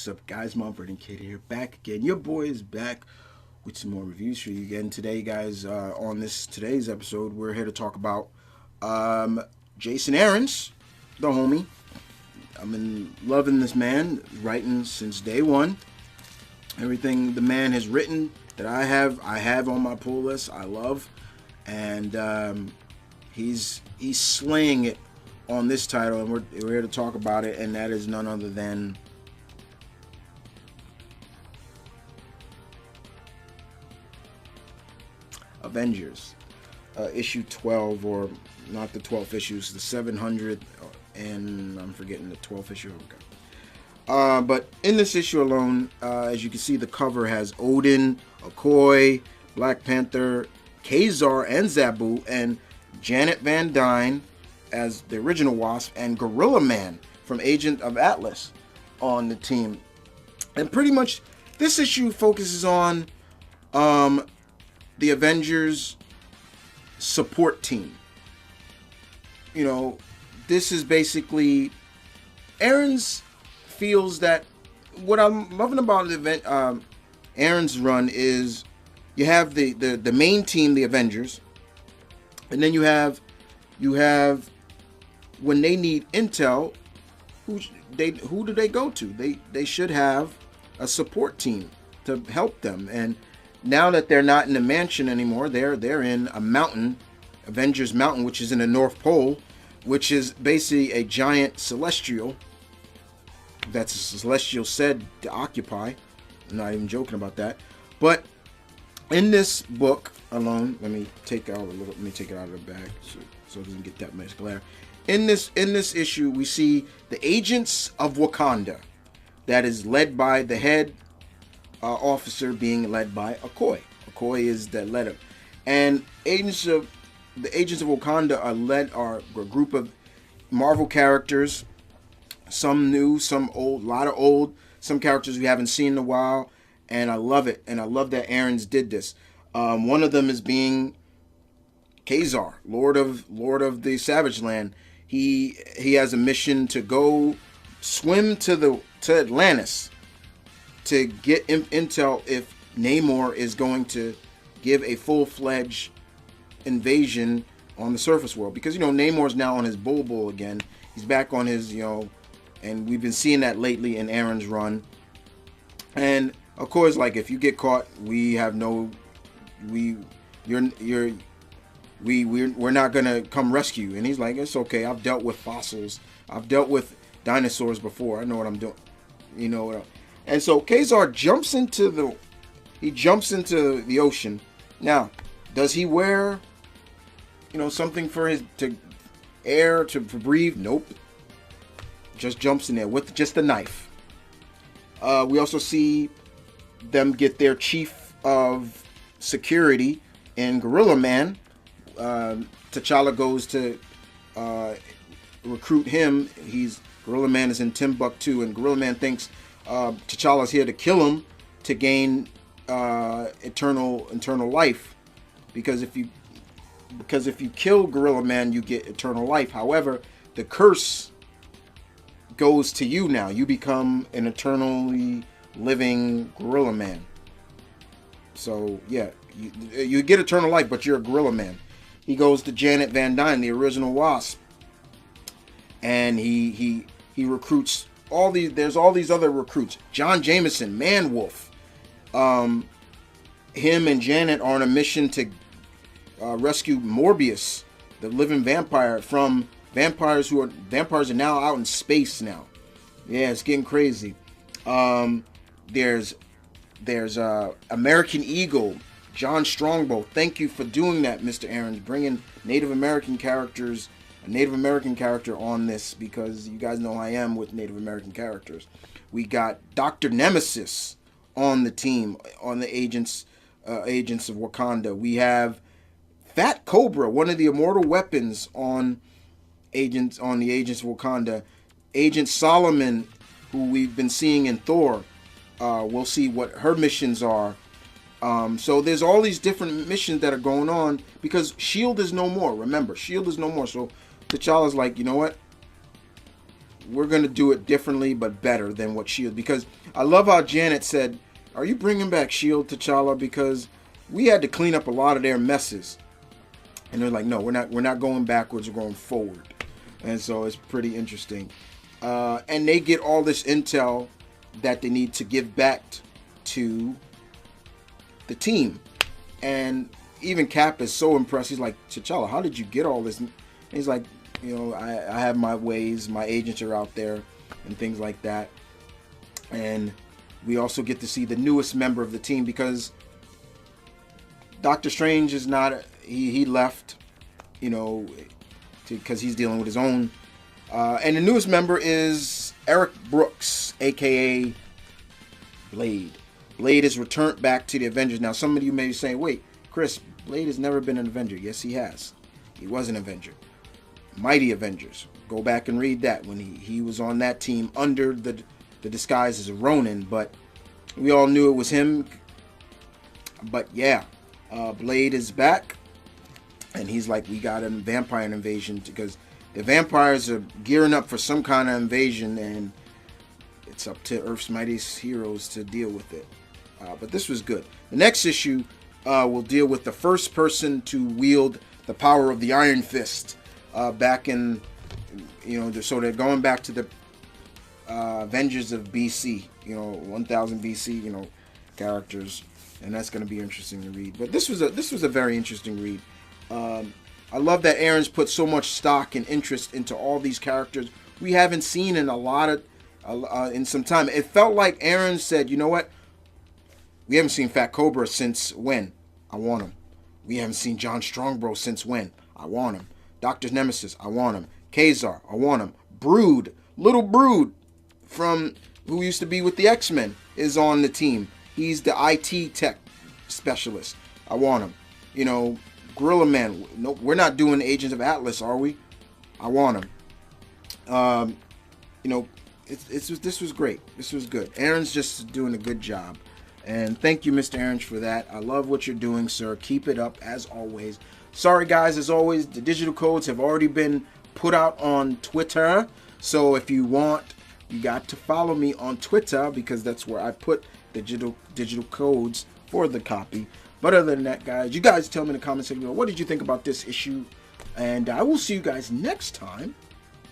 What's up, guys? Mumford and Kid here, back again. Your boy is back with some more reviews for you again today, guys. On today's episode, we're here to talk about Jason Aaron's, the homie. I've been loving this man, writing since day one. Everything the man has written that I have on my pull list, I love, and he's slaying it on this title, and we're here to talk about it, and that is none other than Avengers, issue 12, or not the 12th issues, the 700th, and I'm forgetting the 12th issue. Okay. But in this issue alone, as you can see, the cover has Odin, Okoye, Black Panther, Kazar and Zabu, and Janet Van Dyne as the original Wasp, and Gorilla Man from Agent of Atlas on the team. And pretty much this issue focuses on the Avengers support team. You know, this is basically Aaron's feels that what I'm loving about the event, Aaron's run is you have the main team, the Avengers, and then you have when they need intel, who do they go to? They should have a support team to help them. And now that they're not in the mansion anymore, they're in a mountain, Avengers Mountain, which is in the North Pole, which is basically a giant celestial. That's a celestial said to occupy. I'm not even joking about that. But in this book alone, let me take it out of the bag so it doesn't get that much glare. In this issue, we see the Agents of Wakanda, that is led by the head officer, being led by Okoye. Okoye is the leader, and the Agents of Wakanda are a group of Marvel characters, some new, some old, a lot of old, some characters we haven't seen in a while, and I love it, and I love that Aaron's did this. One of them is being Kazar, Lord of the Savage Land. He has a mission to go swim to Atlantis to get intel if Namor is going to give a full-fledged invasion on the surface world, because Namor's now on his bull again. He's back on his and we've been seeing that lately in Aaron's run. And of course, like, if you get caught, we're not gonna come rescue you. And he's like, it's okay, I've dealt with fossils, I've dealt with dinosaurs before, I know what I'm doing, and so Kazar jumps into the ocean. Now, does he wear something for his air to breathe? Nope, just jumps in there with just a knife. We also see them get their chief of security in Gorilla Man. T'Challa goes to recruit him. Gorilla Man is in Timbuktu, and Gorilla Man thinks T'Challa's here to kill him to gain eternal life, because if you kill Gorilla Man, you get eternal life. However, the curse goes to you now. You become an eternally living Gorilla Man. So yeah, you get eternal life, but you're a Gorilla Man. He goes to Janet Van Dyne, the original Wasp, and he recruits all these. There's all these other recruits. John Jameson, Man Wolf. Him and Janet are on a mission to rescue Morbius, the living vampire, from vampires are now out in space now. Yeah, it's getting crazy. There's American Eagle, John Strongbow. Thank you for doing that, Mr. Aaron, bringing a Native American character on this, because you guys know how I am with Native American characters. We got Dr. Nemesis on the team, on the Agents of Wakanda. We have Fat Cobra, one of the immortal weapons on the Agents of Wakanda. Agent Solomon, who we've been seeing in Thor. We'll see what her missions are. So there's all these different missions that are going on, because S.H.I.E.L.D. is no more. Remember, S.H.I.E.L.D. is no more. So T'Challa's like, you know what? we're going to do it differently but better than what Shield. Because I love how Janet said, "Are you bringing back Shield, T'Challa? Because we had to clean up a lot of their messes." And they're like, "No, we're not going backwards. We're going forward." And so it's pretty interesting. And they get all this intel that they need to give back to the team. And even Cap is so impressed. He's like, "T'Challa, how did you get all this?" And he's like, I have my ways. My agents are out there and things like that. And we also get to see the newest member of the team because Doctor Strange is not, he left, because he's dealing with his own. And the newest member is Eric Brooks, a.k.a. Blade. Blade is returned back to the Avengers. Now, some of you may be saying, "Wait, Chris, Blade has never been an Avenger." Yes, he has. He was an Avenger. Mighty Avengers. Go back and read that when he was on that team under the disguise as a Ronin, but we all knew it was him. But yeah, Blade is back, and he's like, "We got a vampire invasion," because the vampires are gearing up for some kind of invasion, and it's up to Earth's mightiest heroes to deal with it. But this was good. The next issue will deal with the first person to wield the power of the Iron Fist. Back in, so they're going back to the Avengers of BC, 1000 BC, characters, and that's going to be interesting to read. But this was a very interesting read. I love that Aaron's put so much stock and interest into all these characters we haven't seen in in some time. It felt like Aaron said, "You know what? We haven't seen Fat Cobra since when? I want him. We haven't seen John Strongbro since when? I want him. Dr. Nemesis, I want him. Kazar, I want him. Brood, little Brood, from who used to be with the X-Men, is on the team. He's the IT tech specialist. I want him. Gorilla Man. No, we're not doing Agents of Atlas, are we? I want him. This was great. This was good. Aaron's just doing a good job. And thank you, Mr. Aaron, for that. I love what you're doing, sir. Keep it up, as always. Sorry, guys, as always, the digital codes have already been put out on Twitter. So if you want, you got to follow me on Twitter, because that's where I put the digital codes for the copy. But other than that, guys, you guys tell me in the comment section, what did you think about this issue? And I will see you guys next time.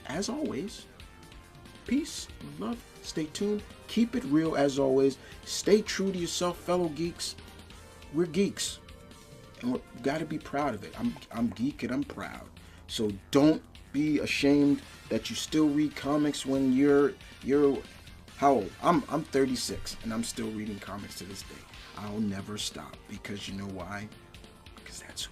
As always, peace, love, stay tuned. Keep it real as always. Stay true to yourself, fellow geeks. We're geeks, and we got to be proud of it. I'm geek and I'm proud. So don't be ashamed that you still read comics when you're how old? I'm 36 and I'm still reading comics to this day. I'll never stop, because you know why? Because that's who